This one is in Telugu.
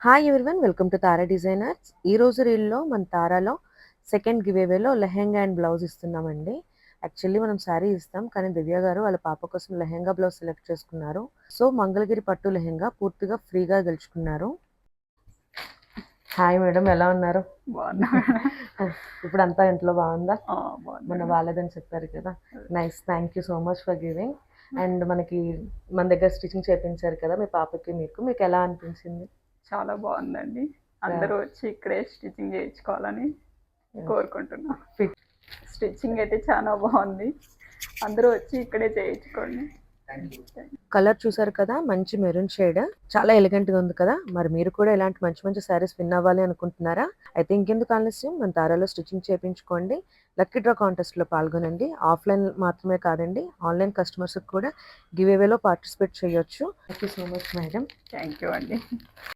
Hi everyone, welcome to Tara Designers. ఈ రోజు రీల్లో మన తారాలో సెకండ్ గివేవేలో లెహెంగా అండ్ బ్లౌజ్ ఇస్తున్నామండి. యాక్చువల్లీ మనం శారీ ఇస్తాం, కానీ దివ్య గారు వాళ్ళ పాప కోసం లెహెంగా బ్లౌజ్ సెలెక్ట్ చేసుకున్నారు. సో మంగళగిరి పట్టు లెహెంగా పూర్తిగా ఫ్రీగా గెలుచుకున్నారు. హాయ్ మేడం, ఎలా ఉన్నారు? బాగున్నా. ఇప్పుడు అంతా ఇంట్లో బాగుందా? బాగున్నా. మన వాళ్ళదని చెప్పారు కదా. Nice, thank you so much for giving. And మన దగ్గర స్టిచ్చింగ్ చేయించారు కదా మీ పాపకి, మీకు ఎలా అనిపించింది? చాలా బాగుందండి. అందరూ వచ్చి ఇక్కడే స్టిచ్చింగ్ చేయించుకోవాలని కోరుకుంటున్నా. స్టిచ్చింగ్ అయితే చాలా బాగుంది. అందరూ వచ్చి ఇక్కడే చేయించుకోండి. కలర్ చూసారు కదా, మంచి మెరూన్ షేడ్, చాలా ఎలిగెంట్ గా ఉంది కదా. మరి మీరు కూడా ఇలాంటి మంచి మంచి శారీస్ విన్ అవ్వాలి అనుకుంటున్నారా? అయితే ఇంకెందుకు ఆలస్యం, మన తారాలో స్టిచ్చింగ్ చేయించుకోండి. లక్కీ డ్రా కాంటెస్ట్ లో పాల్గొనండి. ఆఫ్లైన్ మాత్రమే కాదండి, ఆన్లైన్ కస్టమర్స్ కూడా గివ్ అవేలో పార్టిసిపేట్ చేయొచ్చు. Thank you so much madam. Thank you అండి.